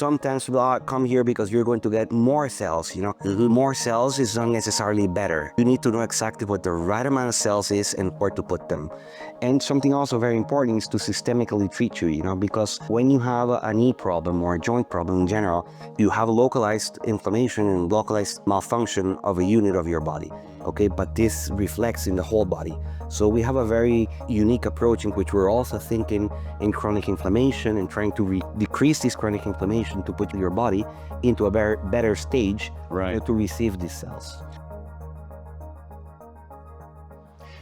sometimes people come here because you're going to get more cells, More cells is not necessarily better. You need to know exactly what the right amount of cells is and where to put them. And something also very important is to systemically treat you, because when you have a knee problem or a joint problem in general, you have localized inflammation and localized malfunction of a unit of your body, okay? But this reflects in the whole body. So we have a very unique approach in which we're also thinking in chronic inflammation and trying to decrease this chronic inflammation to put your body into a better stage to receive these cells.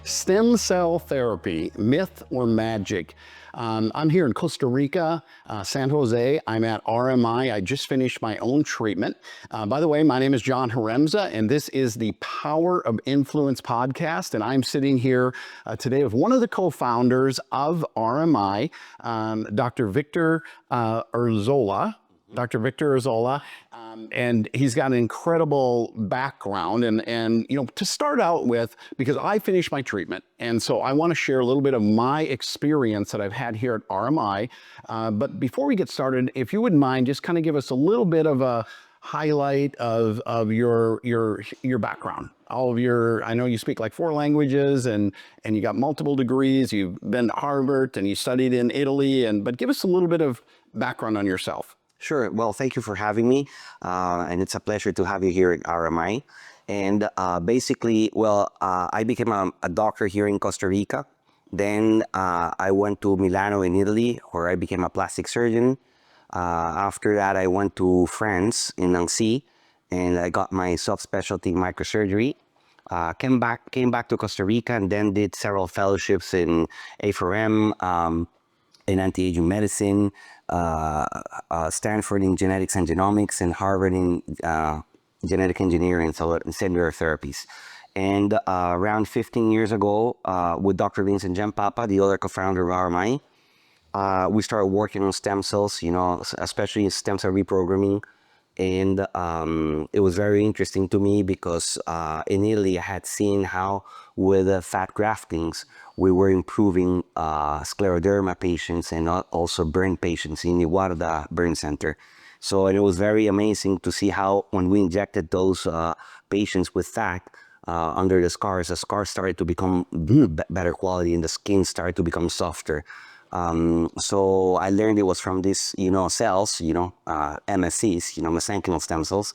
Stem cell therapy, myth or magic? I'm here in Costa Rica, San Jose. I'm at RMI. I just finished my own treatment. By the way, my name is John Haremza, and this is the Power of Influence podcast. And I'm sitting here today with one of the co-founders of RMI, Dr. Víctor Urzola. Dr. Víctor Urzola, and he's got an incredible background. And to start out with, because I finished my treatment, and so I want to share a little bit of my experience that I've had here at RMI. But before we get started, if you wouldn't mind, just kind of give us a little bit of a highlight of your background. All of your, I know you speak like 4 languages and you got multiple degrees. You've been to Harvard and you studied in Italy, but give us a little bit of background on yourself. Sure. Well, thank you for having me. And it's a pleasure to have you here at RMI. And basically, I became a doctor here in Costa Rica. Then I went to Milano in Italy, where I became a plastic surgeon. After that, I went to France in Nancy, and I got my subspecialty microsurgery. Came back to Costa Rica, and then did several fellowships in A4M, in anti-aging medicine, Stanford in genetics and genomics, and Harvard in genetic engineering and cellular therapies. And around 15 years ago, with Dr. Vincent Giampapa, the other co-founder of RMI, we started working on stem cells, especially in stem cell reprogramming. And it was very interesting to me because in Italy, I had seen how with fat graftings, we were improving scleroderma patients and also burn patients in the Guarda Burn Center. So it was very amazing to see how when we injected those patients with fat under the scars started to become better quality and the skin started to become softer. So I learned it was from these, cells, MSCs, mesenchymal stem cells.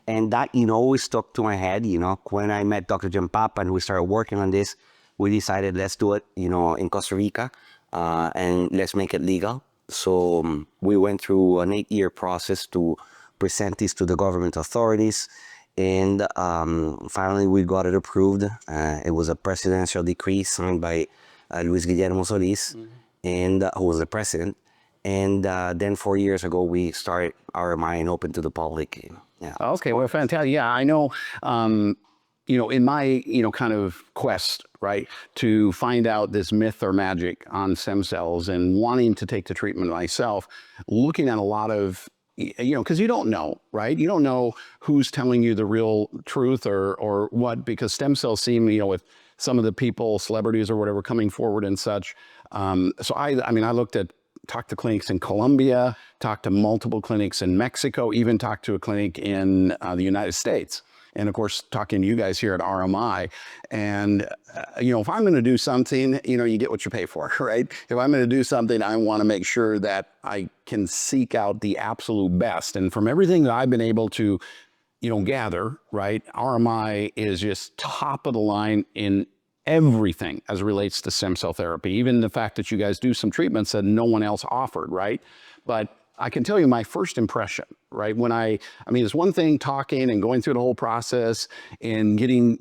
And that, always stuck to my head, when I met Dr. Giampapa and we started working on this, we decided let's do it, in Costa Rica, and let's make it legal. So we went through an 8-year process to present this to the government authorities. And finally, we got it approved. It was a presidential decree signed by Luis Guillermo Solís, and who was the president. And then 4 years ago, we started RMI and opened to the public. Yeah. Okay, well, fantastic. Yeah, I know, in my, kind of quest, right, to find out this myth or magic on stem cells and wanting to take the treatment myself, looking at a lot of, because you don't know, right? You don't know who's telling you the real truth or what, because stem cells seem, with some of the people, celebrities or whatever, coming forward and such. So I talked to clinics in Colombia, talked to multiple clinics in Mexico, even talked to a clinic in the United States. And of course, talking to you guys here at RMI. And, if I'm going to do something, you get what you pay for, right? If I'm going to do something, I want to make sure that I can seek out the absolute best. And from everything that I've been able to, gather, right, RMI is just top of the line in everything as it relates to stem cell therapy, even the fact that you guys do some treatments that no one else offered, right? But I can tell you my first impression, right? When it's one thing talking and going through the whole process and getting,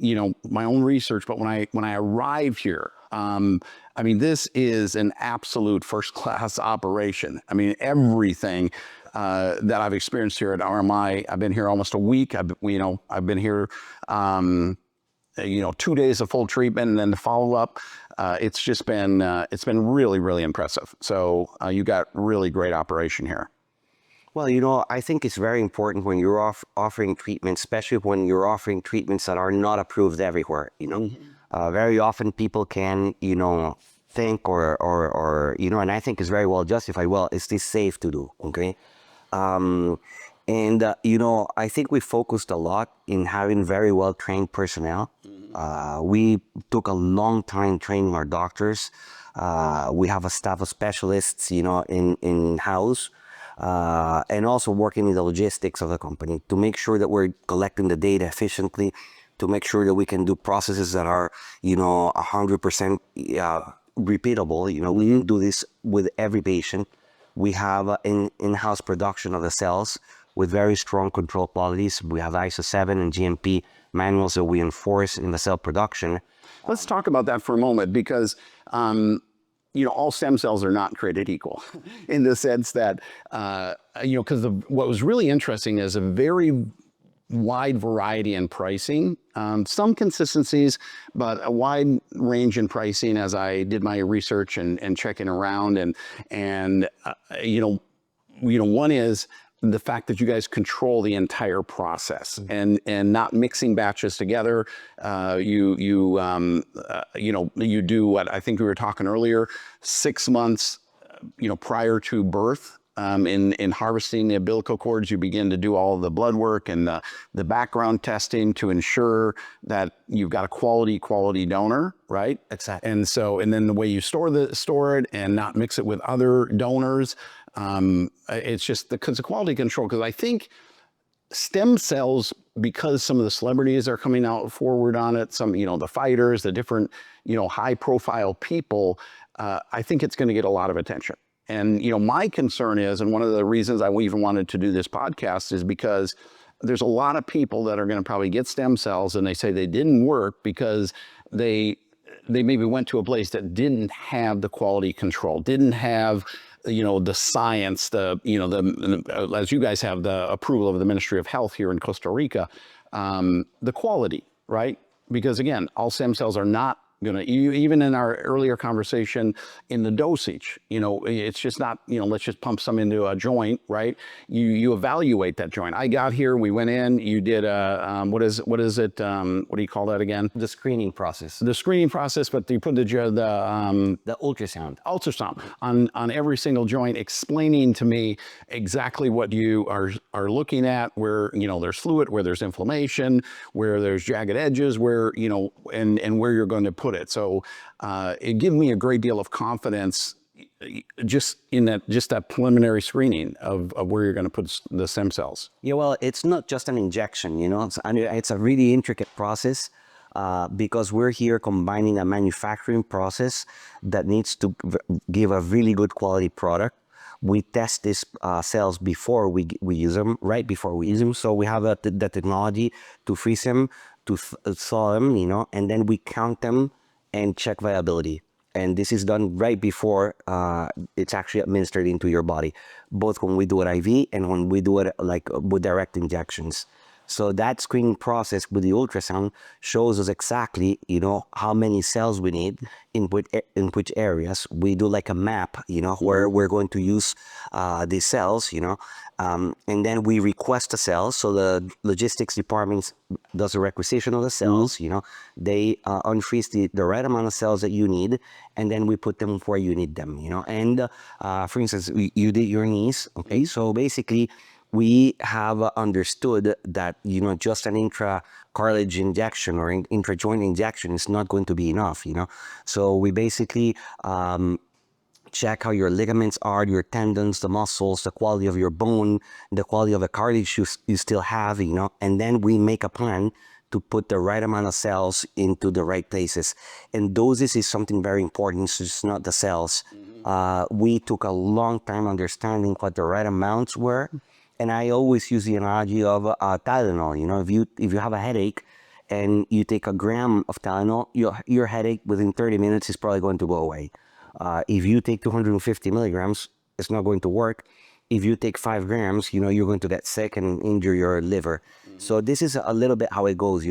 my own research, but when I arrived here, this is an absolute first-class operation. Everything that I've experienced here at RMI, I've been here almost a week. I've been here, 2 days of full treatment, and then the follow-up. It's just been, really, really impressive. So you got really great operation here. Well, I think it's very important when you're offering treatments, especially when you're offering treatments that are not approved everywhere, Very often people can, think or and I think it's very well justified, well, is this safe to do, okay? I think we focused a lot in having very well trained personnel. We took a long time training our doctors. We have a staff of specialists, in house, and also working in the logistics of the company to make sure that we're collecting the data efficiently, to make sure that we can do processes that are, 100% repeatable. We didn't do this with every patient. We have in-house production of the cells with very strong control qualities. We have ISO 7 and GMP manuals that we enforce in the cell production. Let's talk about that for a moment, because all stem cells are not created equal in the sense that, because what was really interesting is a very wide variety in pricing, some consistencies, but a wide range in pricing as I did my research and checking around. One is the fact that you guys control the entire process and not mixing batches together. You do what I think we were talking earlier, 6 months, prior to birth. In harvesting the umbilical cords, you begin to do all the blood work and the background testing to ensure that you've got a quality donor, right? Exactly. And then the way you store it and not mix it with other donors. It's just the quality control, because I think stem cells, because some of the celebrities are coming out forward on it, some, the fighters, the different, high profile people, I think it's going to get a lot of attention. And, my concern is, and one of the reasons I even wanted to do this podcast is because there's a lot of people that are going to probably get stem cells and they say they didn't work because they maybe went to a place that didn't have the quality control, didn't have, the science, as you guys have the approval of the Ministry of Health here in Costa Rica, the quality, right? Because again, all stem cells are not even in our earlier conversation in the dosage, it's just not, let's just pump some into a joint, right? You evaluate that joint. I got here, we went in, you did what do you call that again? The screening process. The screening process, but you put the ultrasound on every single joint, explaining to me exactly what you are looking at, where, there's fluid, where there's inflammation, where there's jagged edges, where, and where you're going to put it. So it gives me a great deal of confidence just in that preliminary screening of where you're going to put the stem cells. Yeah, well, it's not just an injection, it's a really intricate process because we're here combining a manufacturing process that needs to give a really good quality product. We test these cells before we use them, right before we use them. So we have the technology to freeze them, to thaw them, and then we count them and check viability. And this is done right before it's actually administered into your body, both when we do it IV and when we do it with direct injections. So that screening process with the ultrasound shows us exactly, how many cells we need in which areas. We do like a map, where we're going to use these cells, and then we request the cells. So the logistics department does a requisition of the cells, they unfreeze the right amount of cells that you need, and then we put them where you need them, And for instance, you did your knees, okay? So basically, we have understood that, just an intracartilage injection or intrajoint injection is not going to be enough, So we basically check how your ligaments are, your tendons, the muscles, the quality of your bone, the quality of the cartilage you still have, and then we make a plan to put the right amount of cells into the right places. And doses is something very important. It's just not the cells. We took a long time understanding what the right amounts were. And I always use the analogy of Tylenol. If you have a headache and you take a gram of Tylenol, your headache within 30 minutes is probably going to go away. If you take 250 milligrams, it's not going to work. If you take 5 grams, you're going to get sick and injure your liver. So this is a little bit how it goes,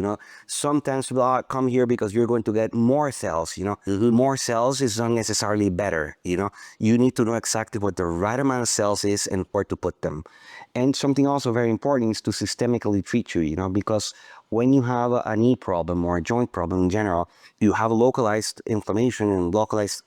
Sometimes people come here because you're going to get more cells, More cells is not necessarily better, You need to know exactly what the right amount of cells is and where to put them. And something also very important is to systemically treat you, because when you have a knee problem or a joint problem in general, you have localized inflammation and localized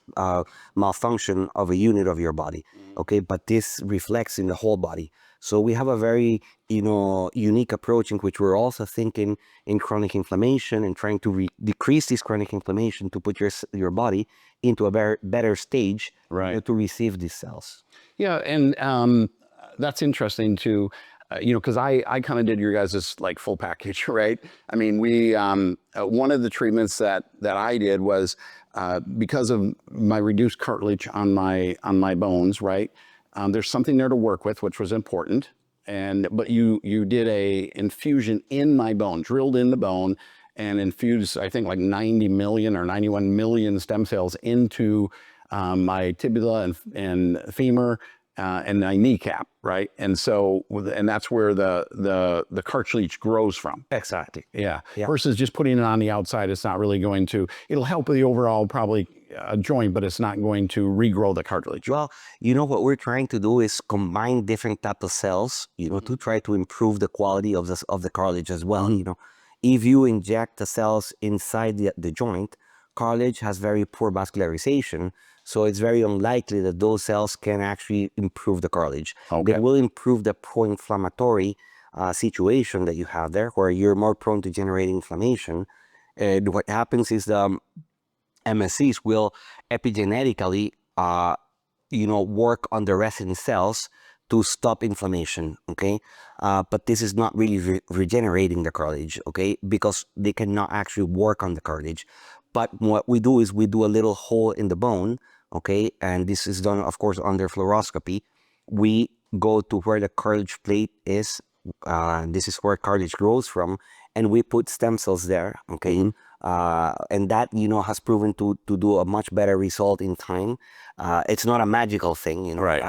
malfunction of a unit of your body, okay? But this reflects in the whole body. So we have a very, unique approach in which we're also thinking in chronic inflammation and trying to decrease this chronic inflammation to put your body into a better stage to receive these cells. Yeah, and that's interesting too, because I kind of did your guys' like full package, right? I mean, we one of the treatments that I did was because of my reduced cartilage on my bones, right? There's something there to work with, which was important. But you did a infusion in my bone, drilled in the bone, and infused, I think, like 90 million or 91 million stem cells into my tibia and femur and my kneecap, right? And so, and that's where the cartilage grows from. Exactly. Yeah. Yeah. Versus just putting it on the outside, it's not really going to. It'll help with the overall probably joint, but it's not going to regrow the cartilage. Well, what we're trying to do is combine different types of cells, to try to improve the quality of the cartilage as well. If you inject the cells inside the joint, cartilage has very poor vascularization, so it's very unlikely that those cells can actually improve the cartilage. Okay. They will improve the pro-inflammatory situation that you have there, where you're more prone to generating inflammation. And what happens is the MSCs will epigenetically, work on the resident cells to stop inflammation, okay? But this is not really regenerating the cartilage, okay? Because they cannot actually work on the cartilage. But what we do is we do a little hole in the bone, okay? And this is done, of course, under fluoroscopy. We go to where the cartilage plate is. This is where cartilage grows from, and we put stem cells there, okay? And that, has proven to do a much better result in time. It's not a magical thing, Right.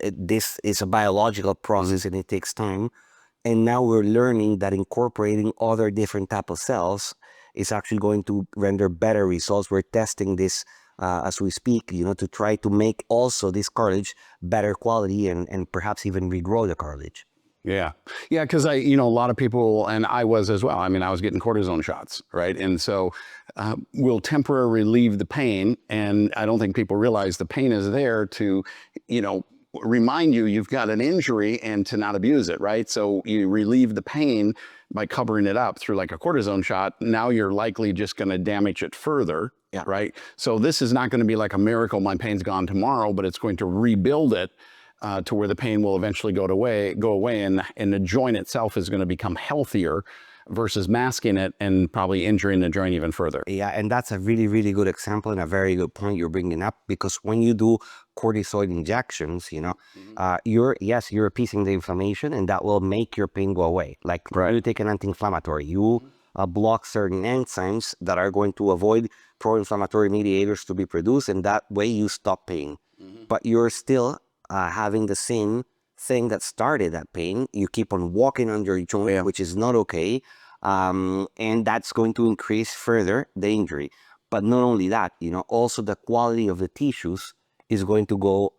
This is a biological process and it takes time. And now we're learning that incorporating other different type of cells is actually going to render better results. We're testing this as we speak, to try to make also this cartilage better quality and perhaps even regrow the cartilage. Yeah. Yeah. Because a lot of people, and I was as well. I mean, I was getting cortisone shots, right? And so we'll temporarily relieve the pain. And I don't think people realize the pain is there to, remind you've got an injury and to not abuse it, right? So you relieve the pain by covering it up through like a cortisone shot. Now you're likely just going to damage it further, right? So this is not going to be like a miracle, my pain's gone tomorrow, but it's going to rebuild it to where the pain will eventually go away, and the joint itself is going to become healthier versus masking it and probably injuring the joint even further. Yeah, and that's a really, really good example and a very good point you're bringing up, because when you do cortisoid injections, you're appeasing the inflammation, and that will make your pain go away. Like when you take an anti-inflammatory, you block certain enzymes that are going to avoid pro-inflammatory mediators to be produced, and that way you stop pain. But you're still having the same thing that started that pain. You keep on walking on your joint, which is not okay, and that's going to increase further the injury. But not only that, also the quality of the tissues is going to go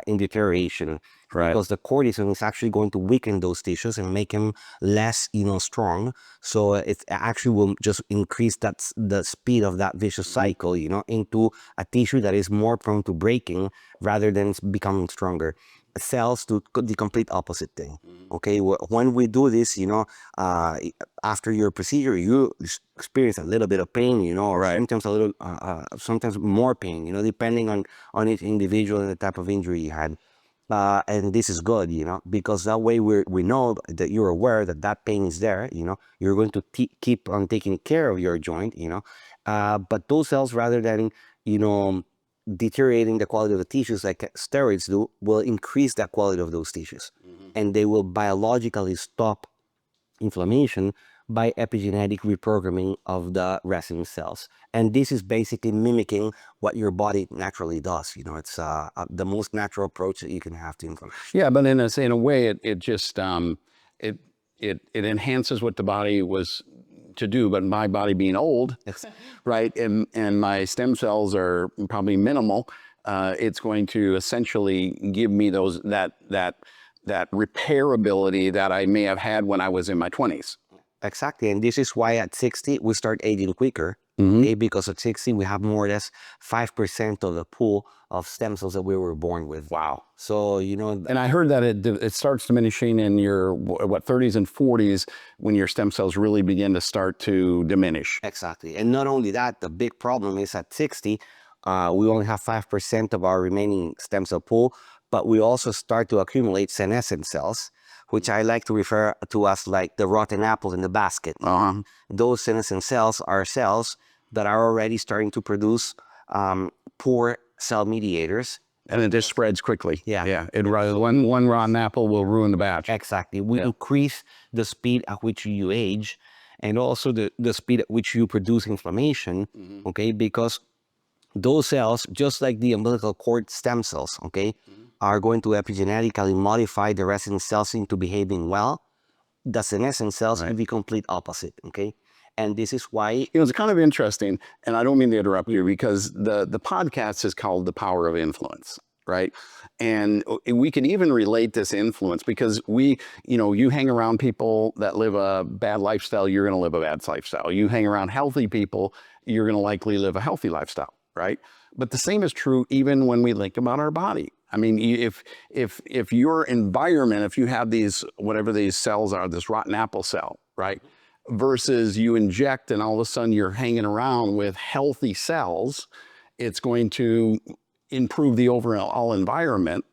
in deterioration, because the cortisone is actually going to weaken those tissues and make them less, strong. So it actually will just increase the speed of that vicious cycle, into a tissue that is more prone to breaking rather than becoming stronger. Cells do the complete opposite thing. Okay, when we do this, after your procedure, you experience a little bit of pain, or sometimes a little, sometimes more pain, depending on each individual and the type of injury you had. And this is good, because that way we know that you're aware that pain is there. You're going to keep on taking care of your joint. But those cells, rather than deteriorating the quality of the tissues like steroids do, will increase that quality of those tissues, and they will biologically stop inflammation by epigenetic reprogramming of the resident cells. And this is basically mimicking what your body naturally does. It's the most natural approach that you can have to inflammation. Yeah, but in a way, it just it enhances what the body was to do. But my body being old, right, and my stem cells are probably minimal, it's going to essentially give me that repairability that I may have had when I was in my 20s. Exactly, and this is why at 60 we start aging quicker, Okay, because at 60, we have more or less 5% of the pool of stem cells that we were born with. Wow. So, And I heard that it starts diminishing in your, what, 30s and 40s when your stem cells really begin to start to diminish. exactly. And not only that, the big problem is at 60, we only have 5% of our remaining stem cell pool, but we also start to accumulate senescent cells, which I like to refer to as like the rotten apple in the basket. Those senescent cells are cells that are already starting to produce poor cell mediators. And it just spreads quickly. Yeah. Yeah. One rotten apple will ruin the batch. Exactly. We increase the speed at which you age and also the speed at which you produce inflammation, okay? Because those cells, just like the umbilical cord stem cells, okay, are going to epigenetically modify the resident cells into behaving well. The senescent cells do the complete opposite, okay? And this is why... It's kind of interesting, and I don't mean to interrupt you, because the podcast is called The Power of Influence, right? And we can even relate this influence because you hang around people that live a bad lifestyle, you're going to live a bad lifestyle. You hang around healthy people, you're going to likely live a healthy lifestyle, right? But the same is true even when we think about our body. I mean, if your environment, if you have these, whatever these cells are, this rotten apple cell, right? Versus you inject and all of a sudden you're hanging around with healthy cells, it's going to improve the overall environment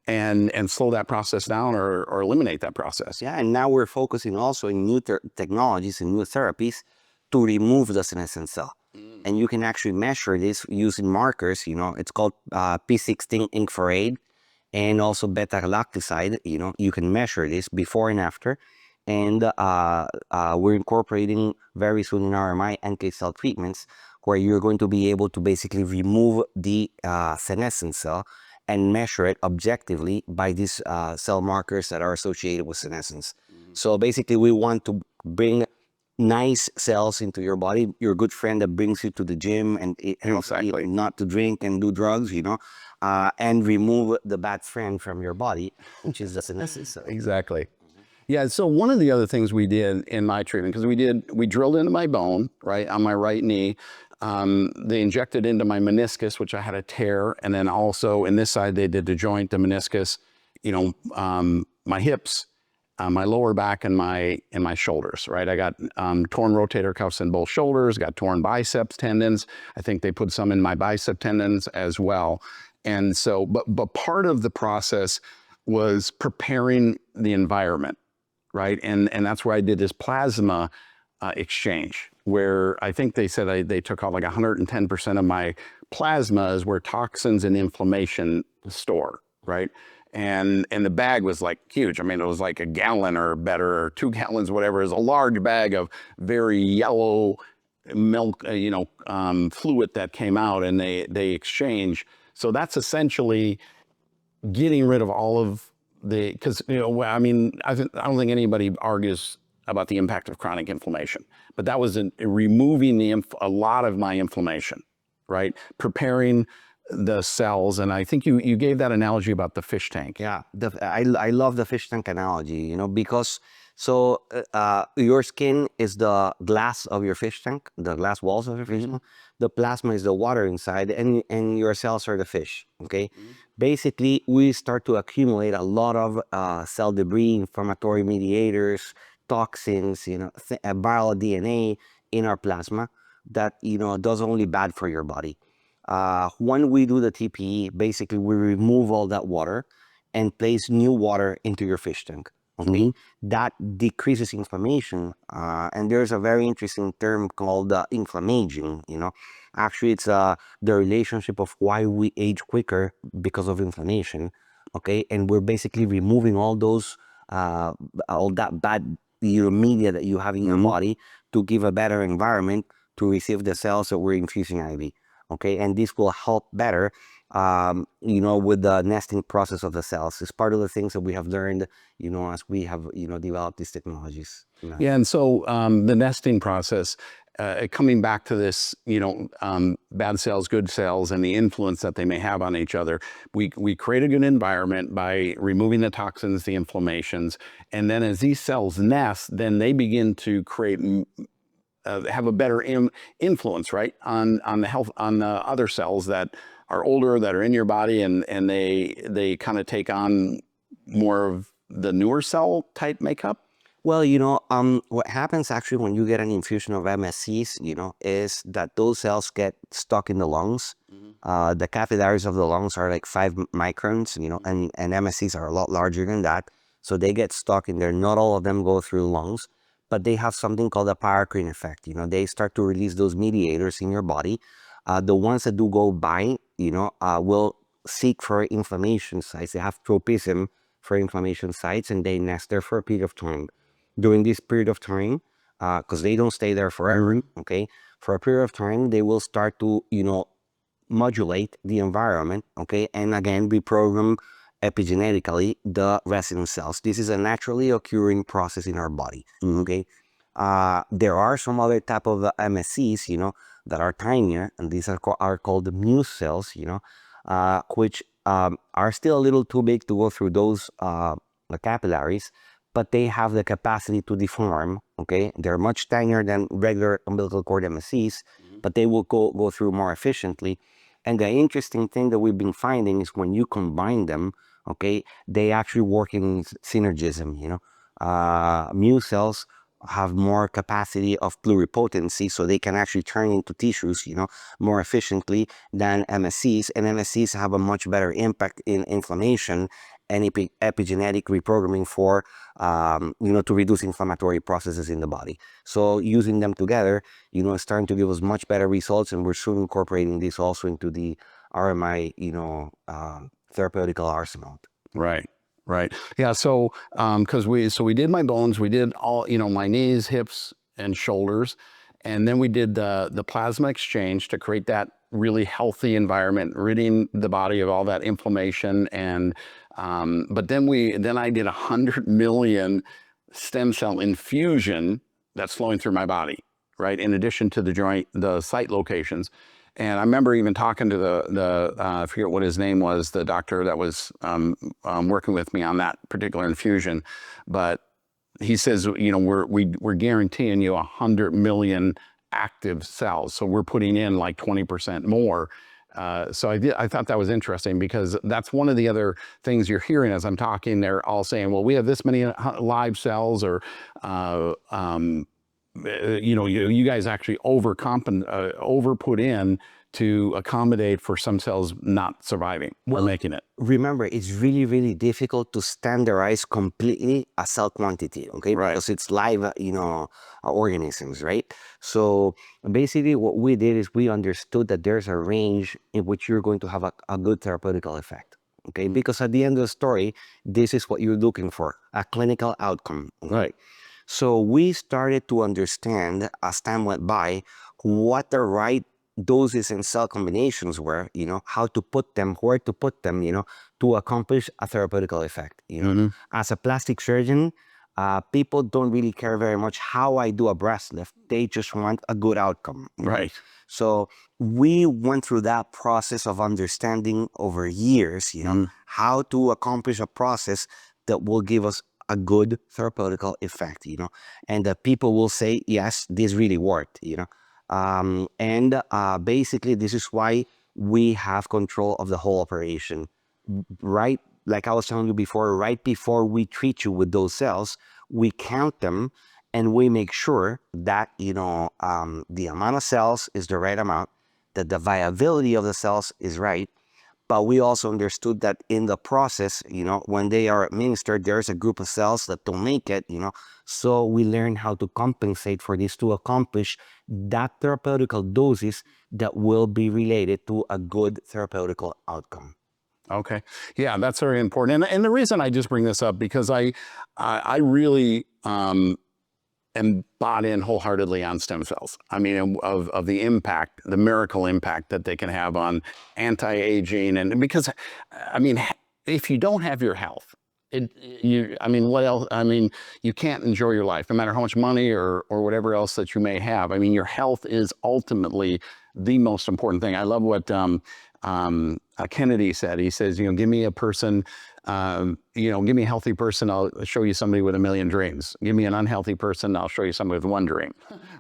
and slow that process down or eliminate that process. Yeah, and now we're focusing also in new technologies and new therapies to remove the senescent cell. And you can actually measure this using markers, it's called P16 infrared and also beta-galactoside. You can measure this before and after. And we're incorporating very soon in RMI NK cell treatments where you're going to be able to basically remove the senescent cell and measure it objectively by these cell markers that are associated with senescence. So basically we want to bring nice cells into your body, your good friend that brings you to the gym and not to drink and do drugs, and remove the bad friend from your body, which is the senescent cell. Exactly. Yeah, so one of the other things we did in my treatment, because we drilled into my bone, right, on my right knee. They injected into my meniscus, which I had a tear. And then also in this side, they did the joint, the meniscus, my hips, my lower back and my shoulders, right? I got torn rotator cuffs in both shoulders, got torn biceps tendons. I think they put some in my bicep tendons as well. And so, but part of the process was preparing the environment, right? And that's where I did this plasma exchange, where I think they said they took out like 110% of my plasma is where toxins and inflammation store, right? And the bag was like huge. I mean, it was like a gallon or better, or 2 gallons, whatever. It was a large bag of very yellow milk, fluid that came out, and they exchange. So that's essentially getting rid of all of because I don't think anybody argues about the impact of chronic inflammation, but that was removing a lot of my inflammation, right? Preparing the cells, and I think you gave that analogy about the fish tank. Yeah, I love the fish tank analogy, because your skin is the glass of your fish tank, the glass walls of your fish tank. The plasma is the water inside, and your cells are the fish, okay? Basically, we start to accumulate a lot of cell debris, inflammatory mediators, toxins, viral DNA in our plasma that, does only bad for your body. When we do the TPE, basically we remove all that water and place new water into your fish tank. Okay, that decreases inflammation, and there's a very interesting term called inflammaging. Actually, it's the relationship of why we age quicker because of inflammation. Okay, and we're basically removing all that bad media that you have in your body to give a better environment to receive the cells that we're infusing IV. Okay, and this will help better, with the nesting process of the cells. It's part of the things that we have learned, as we have, developed these technologies. Yeah, and so the nesting process, coming back to this, bad cells, good cells, and the influence that they may have on each other, we create a good environment by removing the toxins, the inflammations, and then as these cells nest, then they begin to create have a better influence, right, on the health, on the other cells that are older, that are in your body, and they kind of take on more of the newer cell type makeup? Well, what happens actually when you get an infusion of MSCs, is that those cells get stuck in the lungs. The capillaries of the lungs are like 5 microns, and MSCs are a lot larger than that. So they get stuck in there. Not all of them go through lungs, but they have something called a paracrine effect. They start to release those mediators in your body. The ones that do go by, will seek for inflammation sites. They have tropism for inflammation sites, and they nest there for a period of time. During this period of time, because they don't stay there forever, okay? For a period of time, they will start to, modulate the environment, okay? And again, reprogram epigenetically the resident cells. This is a naturally occurring process in our body, okay? There are some other type of MSCs, that are tinier, and these are called the Muse cells, which are still a little too big to go through those capillaries, but they have the capacity to deform, okay? They're much tinier than regular umbilical cord MSCs, but they will go through more efficiently. And the interesting thing that we've been finding is when you combine them, okay, they actually work in synergism, Mu cells have more capacity of pluripotency, so they can actually turn into tissues, more efficiently than MSCs. And MSCs have a much better impact in inflammation and epigenetic reprogramming for, to reduce inflammatory processes in the body. So using them together, is starting to give us much better results, and we're soon incorporating this also into the RMI, therapeutical arsenal. Right. Right. Yeah. So, because we did my bones, we did all, my knees, hips, and shoulders, and then we did the plasma exchange to create that really healthy environment, ridding the body of all that inflammation. And but then I did 100 million stem cell infusion that's flowing through my body, right? In addition to the site locations. And I remember even talking to I forget what his name was, the doctor that was working with me on that particular infusion, but he says, we're guaranteeing you 100 million active cells, so we're putting in like 20% more. So I thought that was interesting, because that's one of the other things you're hearing as I'm talking. They're all saying, well, we have this many live cells, or you guys actually over put in to accommodate for some cells not surviving or making it. Remember, it's really, really difficult to standardize completely a cell quantity, okay? Right. Because it's live, organisms, right? So basically what we did is we understood that there's a range in which you're going to have a good therapeutical effect, okay? Because at the end of the story, this is what you're looking for, a clinical outcome, okay? Right. So we started to understand, as time went by, what the right doses and cell combinations were, how to put them, where to put them, to accomplish a therapeutical effect. As a plastic surgeon, people don't really care very much how I do a breast lift. They just want a good outcome. Right. So we went through that process of understanding over years, how to accomplish a process that will give us a good therapeutical effect, and that people will say, yes, this really worked, basically this is why we have control of the whole operation, right? Like I was telling you before, right before we treat you with those cells, we count them and we make sure that, the amount of cells is the right amount, that the viability of the cells is right. But we also understood that in the process, when they are administered, there's a group of cells that don't make it, So we learn how to compensate for this to accomplish that therapeutical doses that will be related to a good therapeutical outcome. Okay. Yeah, that's very important. And the reason I just bring this up, because I really am bought in wholeheartedly on stem cells. I mean, of the impact, the miracle impact that they can have on anti-aging. And because, I mean, if you don't have your health, what else? I mean, you can't enjoy your life, no matter how much money or whatever else that you may have. I mean, your health is ultimately the most important thing. I love what Kennedy said. He says, give me a person Give me a healthy person, I'll show you somebody with a million dreams. Give me an unhealthy person, I'll show you somebody with one dream,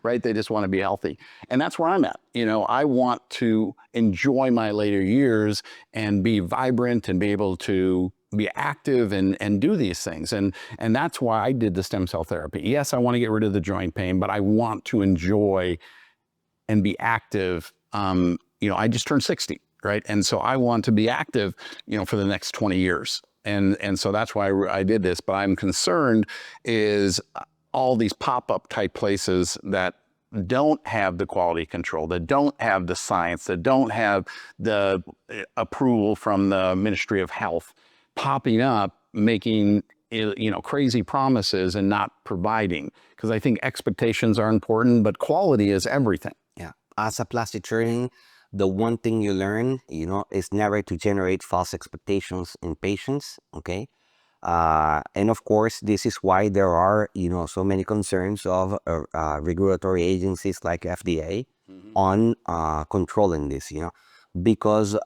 right? They just want to be healthy. And that's where I'm at. I want to enjoy my later years and be vibrant and be able to be active and do these things. And that's why I did the stem cell therapy. Yes, I want to get rid of the joint pain, but I want to enjoy and be active. I just turned 60, right? And so I want to be active, for the next 20 years. And so that's why I did this. But I'm concerned is all these pop-up type places that don't have the quality control, that don't have the science, that don't have the approval from the Ministry of Health, popping up, making crazy promises and not providing. Because I think expectations are important, but quality is everything. Yeah. As a plastic surgeon, the one thing you learn, is never to generate false expectations in patients. Okay. And of course, this is why there are, so many concerns of regulatory agencies like FDA on controlling this, because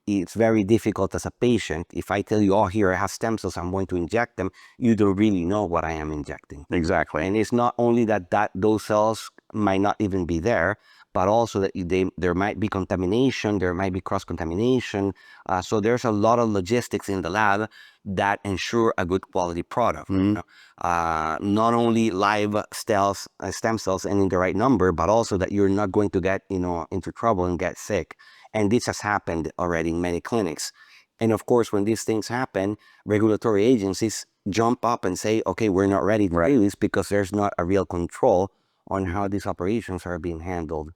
it's very difficult as a patient. If I tell you, oh, here I have stem cells, I'm going to inject them, you don't really know what I am injecting. Exactly. And it's not only that those cells might not even be there, but also that there might be contamination, there might be cross-contamination. So there's a lot of logistics in the lab that ensure a good quality product. Not only live stem cells and in the right number, but also that you're not going to get into trouble and get sick. And this has happened already in many clinics. And of course, when these things happen, regulatory agencies jump up and say, okay, we're not ready to do this because there's not a real control on how these operations are being handled.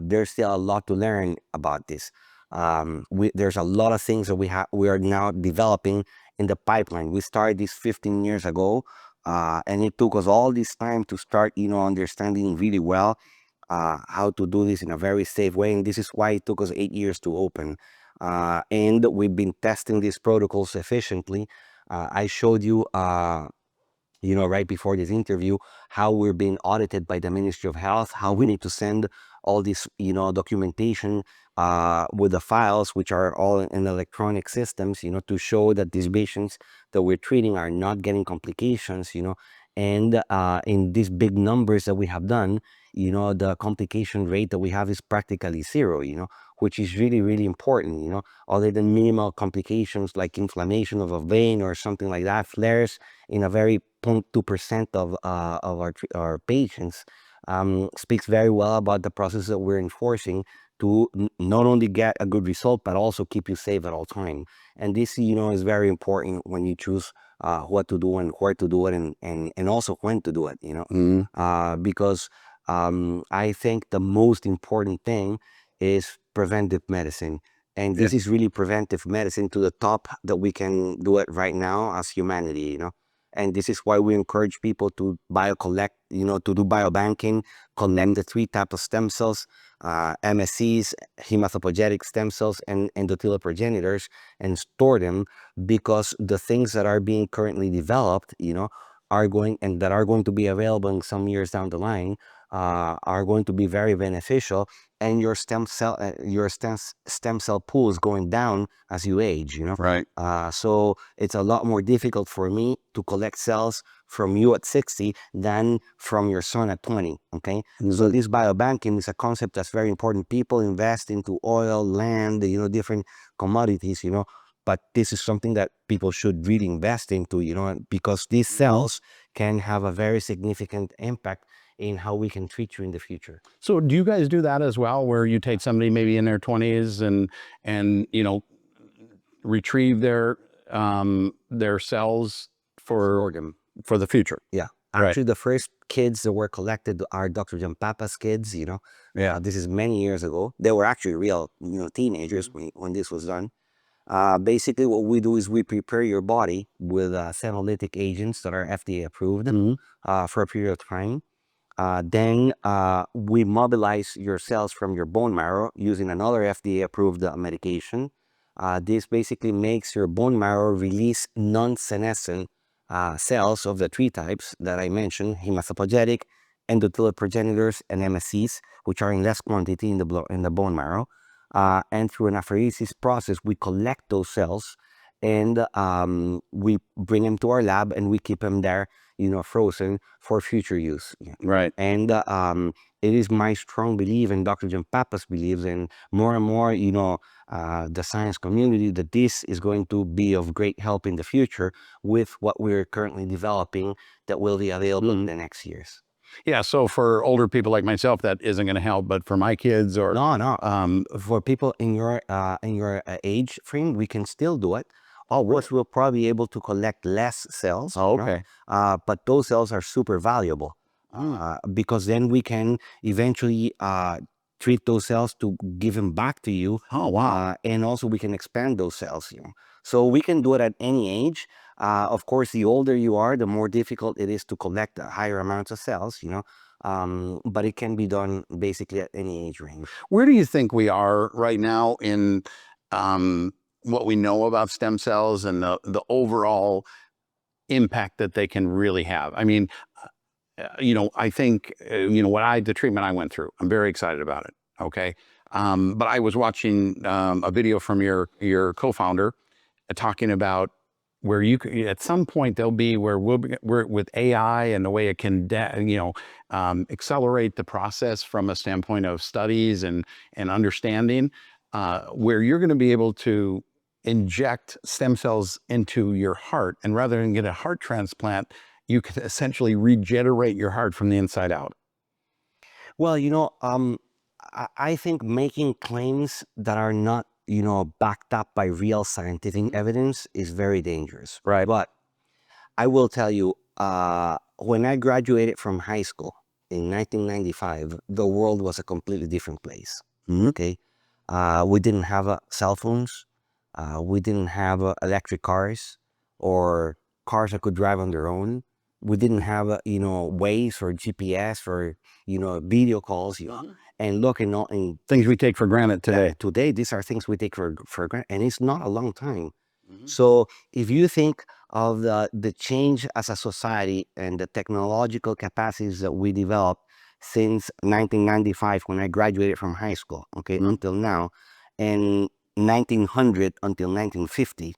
There's still a lot to learn about this. There's a lot of things that we are now developing in the pipeline. We started this 15 years ago, and it took us all this time to start, understanding really well how to do this in a very safe way. And this is why it took us 8 years to open. And we've been testing these protocols efficiently. I showed you, right before this interview, how we're being audited by the Ministry of Health, how we need to send all this, documentation with the files, which are all in electronic systems, to show that these patients that we're treating are not getting complications, and in these big numbers that we have done, the complication rate that we have is practically zero, which is really, really important, other than minimal complications like inflammation of a vein or something like that, flares in a very 0.2% of our patients, speaks very well about the process that we're enforcing to not only get a good result, but also keep you safe at all time. And this, is very important when you choose what to do and where to do it, and also when to do it, because I think the most important thing is preventive medicine. And this is really preventive medicine to the top that we can do it right now as humanity, And this is why we encourage people to collect, to do biobanking, collect the 3 types of stem cells, MSCs, hematopoietic stem cells, and endothelial progenitors, and store them, because the things that are being currently developed, are going to be available in some years down the line, are going to be very beneficial, and your stem cell pool is going down as you age, Right. So it's a lot more difficult for me to collect cells from you at 60 than from your son at 20. Okay. So this biobanking is a concept that's very important. People invest into oil, land, different commodities, but this is something that people should really invest into, because these cells can have a very significant impact in how we can treat you in the future. So do you guys do that as well, where you take somebody maybe in their 20s and retrieve their cells for the future? Yeah. Right. Actually, the first kids that were collected are Dr. Jampapa's kids, this is many years ago. They were actually real, teenagers when this was done. Basically, what we do is we prepare your body with senolytic agents that are FDA approved for a period of time. Then we mobilize your cells from your bone marrow using another FDA approved medication. This basically makes your bone marrow release non-senescent cells of the 3 types that I mentioned: hematopoietic, endothelial progenitors, and MSCs, which are in less quantity in the bone marrow. And through an apheresis process, we collect those cells and we bring them to our lab and we keep them there, frozen for future use. Right. And it is my strong belief, and Dr. John Pappas believes, and more, the science community, that this is going to be of great help in the future with what we're currently developing that will be available in the next years. Yeah, so for older people like myself, that isn't going to help, but for my kids or No. For people in your age frame, we can still do it. Of course, we'll probably be able to collect less cells. Oh, okay. But those cells are super valuable because then we can eventually treat those cells to give them back to you. Oh, wow. And also we can expand those cells. So we can do it at any age. Of course, the older you are, the more difficult it is to collect higher amounts of cells. But it can be done basically at any age range. Where do you think we are right now in what we know about stem cells and the overall impact that they can really have? I mean, I think, the treatment I went through, I'm very excited about it. Okay. But I was watching a video from your co-founder talking about where you could, at some point there'll be where we're with AI and the way it can, accelerate the process from a standpoint of studies and understanding, where you're going to be able to inject stem cells into your heart, and rather than get a heart transplant, you can essentially regenerate your heart from the inside out. Well, I think making claims that are not, backed up by real scientific evidence is very dangerous. Right. But I will tell you, when I graduated from high school in 1995, the world was a completely different place. Okay. We didn't have cell phones. We didn't have electric cars or cars that could drive on their own. We didn't have, Waze or GPS or, video calls. And look, in Things we take for granted today. today, these are things we take for granted, and it's not a long time. So if you think of the change as a society and the technological capacities that we developed since 1995, when I graduated from high school, okay, until now, and 1900 until 1950,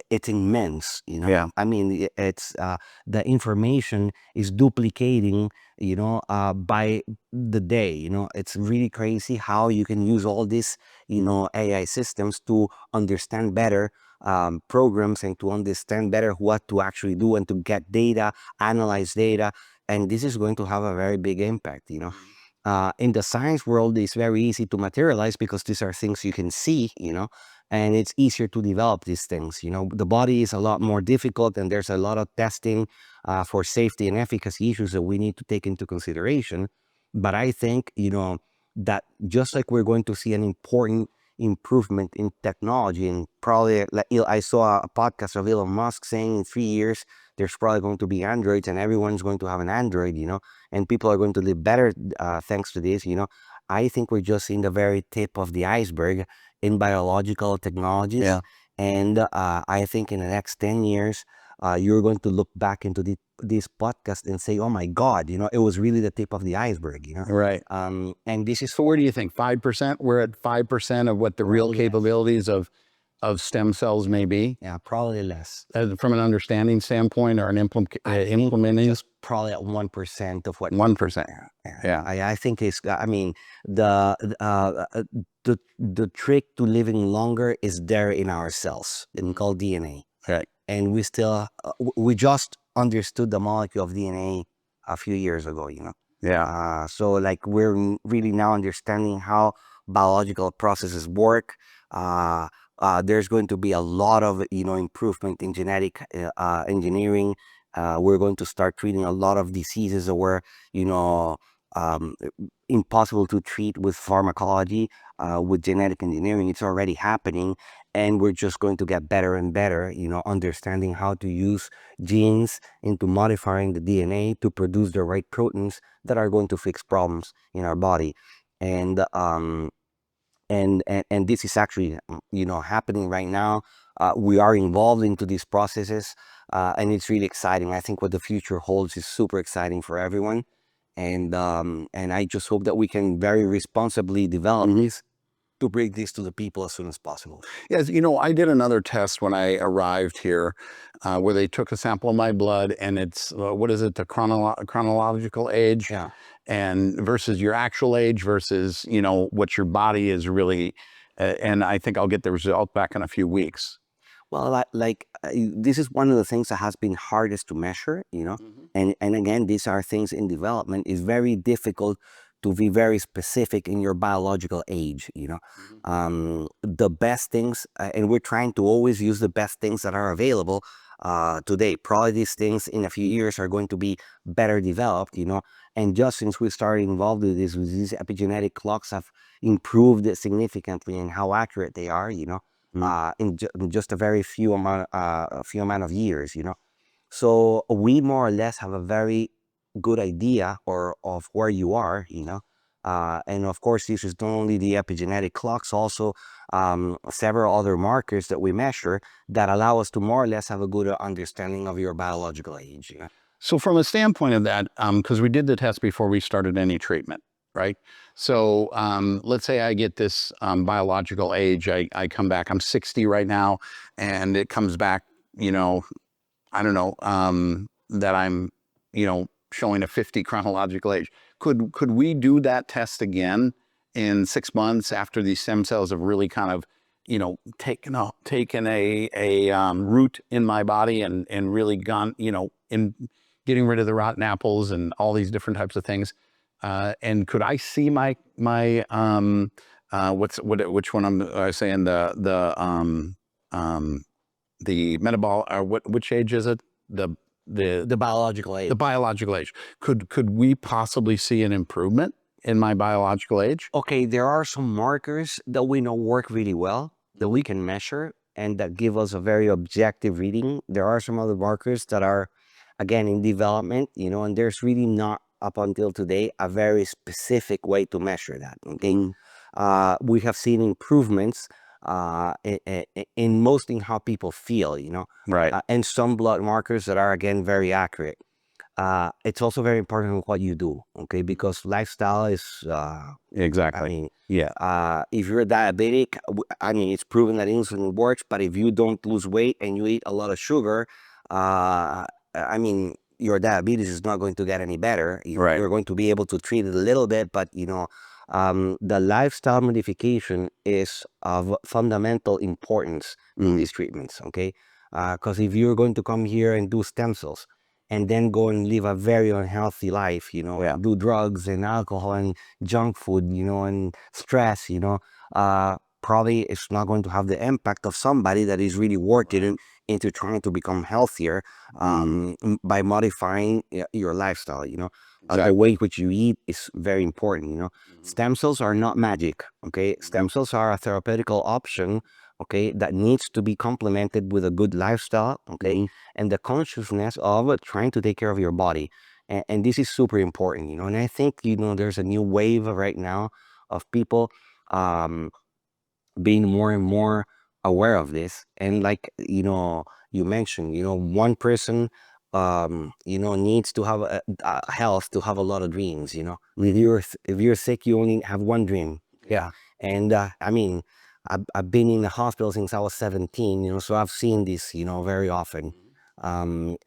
it's immense. Yeah. I mean, it's the information is duplicating, by the day. It's really crazy how you can use all these, AI systems to understand better programs and to understand better what to actually do and to get data, analyze data, and this is going to have a very big impact. In the science world, it's very easy to materialize because these are things you can see, and it's easier to develop these things. The body is a lot more difficult, and there's a lot of testing for safety and efficacy issues that we need to take into consideration. But I think, that just like we're going to see an important improvement in technology, and probably, like, I saw a podcast of Elon Musk saying in 3 years, there's probably going to be androids and everyone's going to have an android, and people are going to live better thanks to this. I think we're just in the very tip of the iceberg in biological technologies. Yeah. And I think in the next 10 years, you're going to look back into this podcast and say, oh my God, it was really the tip of the iceberg, Right. and this is So where do you think? 5%? We're at 5% of what the real Probably capabilities of stem cells may be, yeah, probably less. from an understanding standpoint or an implementing. Just probably at 1% of what 1%. Yeah. I think it's. I mean, the trick to living longer is there in our cells. It's called DNA, Right. and we just understood the molecule of DNA a few years ago. Yeah. So like we're really now understanding how biological processes work. There's going to be a lot of improvement in genetic engineering. We're going to start treating a lot of diseases that were um, impossible to treat with pharmacology. With genetic engineering, it's already happening, and we're just going to get better and better, understanding how to use genes into modifying the DNA to produce the right proteins that are going to fix problems in our body. And and this is actually happening right now. We are involved into these processes, and it's really exciting. I think what the future holds is super exciting for everyone, and I just hope that we can very responsibly develop this to bring this to the people as soon as possible. Yes, I did another test when I arrived here, where they took a sample of my blood, and it's what is it, the chronological age, Yeah. and versus your actual age versus what your body is really, and I think I'll get the result back in a few weeks. Well, this is one of the things that has been hardest to measure, and again, these are things in development. It's very difficult to be very specific in your biological age. The best things, and we're trying to always use the best things that are available today. Probably these things in a few years are going to be better developed. And just since we started involved with these epigenetic clocks have improved significantly in how accurate they are. In just a very few amount of years. So we more or less have a very good idea of where you are. And of course, this is not only the epigenetic clocks, also several other markers that we measure that allow us to more or less have a good understanding of your biological age. So from a standpoint of that, because we did the test before we started any treatment, right? So let's say I get this biological age, I come back, I'm 60 right now, and it comes back, I don't know, that I'm, showing a 50 chronological age. Could we do that test again in 6 months after these stem cells have really kind of, taken a root in my body and really gone, in getting rid of the rotten apples and all these different types of things? And could I see my which one I'm saying, the metabolic, or which age is it? The biological age. The biological age. Could we possibly see an improvement in my biological age? Okay, there are some markers that we know work really well that we can measure and that give us a very objective reading. There are some other markers that are, again, in development, and there's really not, up until today, a very specific way to measure that. Okay, we have seen improvements in mostly how people feel, Right. and some blood markers that are, again, very accurate. It's also very important what you do, okay, because lifestyle is Exactly. I mean, Yeah. if you're diabetic, it's proven that insulin works, but if you don't lose weight and you eat a lot of sugar, your diabetes is not going to get any better. Right. You're going to be able to treat it a little bit, but the lifestyle modification is of fundamental importance in these treatments, okay? Because if you're going to come here and do stem cells and then go and live a very unhealthy life, Yeah. do drugs and alcohol and junk food, and stress, probably it's not going to have the impact of somebody that is really working into trying to become healthier by modifying your lifestyle. The way which you eat is very important. Stem cells are not magic, okay? Stem cells are a therapeutical option, okay, that needs to be complemented with a good lifestyle, okay, and the consciousness of trying to take care of your body. And this is super important, and I think, there's a new wave right now of people being more and more aware of this. And like, you mentioned, one person, needs to have a health to have a lot of dreams. If you're sick, you only have one dream. Yeah. And I've been in the hospital since I was 17, so I've seen this, very often. And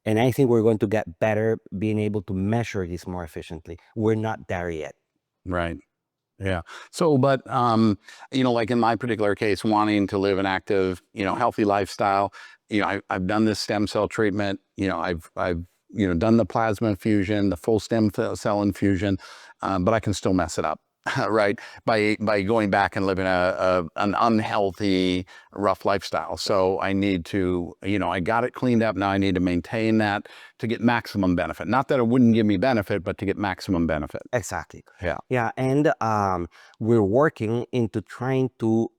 I think we're going to get better being able to measure this more efficiently. We're not there yet. Right. Yeah. So, but, like in my particular case, wanting to live an active, healthy lifestyle, I've done this stem cell treatment, I've done the plasma infusion, the full stem cell infusion, but I can still mess it up. Right, by going back and living an unhealthy, rough lifestyle. So I need to, I got it cleaned up. Now I need to maintain that to get maximum benefit. Not that it wouldn't give me benefit, but to get maximum benefit. Exactly. Yeah. Yeah, and we're working into trying to,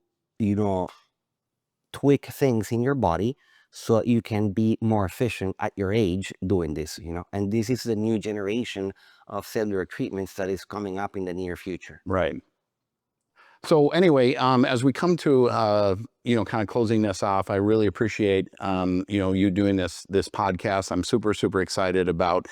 tweak things in your body so you can be more efficient at your age doing this. And this is the new generation of cellular treatments that is coming up in the near future. Right. So anyway, as we come to kind of closing this off, I really appreciate you doing this podcast. I'm super excited about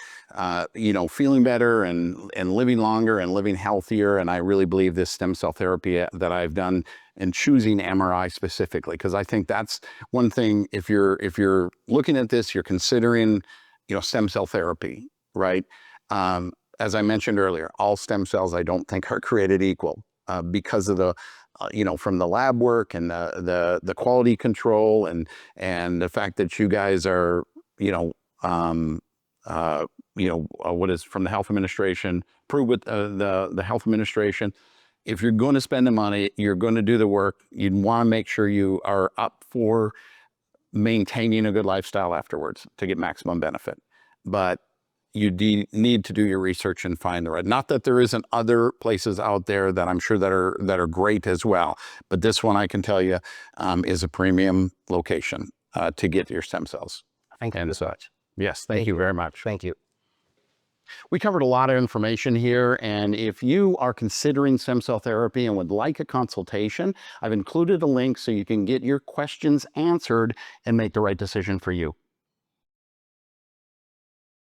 feeling better and living longer and living healthier. And I really believe this stem cell therapy that I've done and choosing MRI specifically, because I think that's one thing. If you're looking at this, you're considering stem cell therapy, right? As I mentioned earlier, all stem cells I don't think are created equal. Because of the, from the lab work and the quality control and the fact that you guys are, what is from the health administration, approved with the health administration. If you're going to spend the money, you're going to do the work. You want to make sure you are up for maintaining a good lifestyle afterwards to get maximum benefit. But you need to do your research and find the right. Not that there isn't other places out there that I'm sure that are great as well, but this one I can tell you is a premium location to get your stem cells. Thank you so much. Yes, thank you very much. Thank you. We covered a lot of information here, and if you are considering stem cell therapy and would like a consultation, I've included a link so you can get your questions answered and make the right decision for you.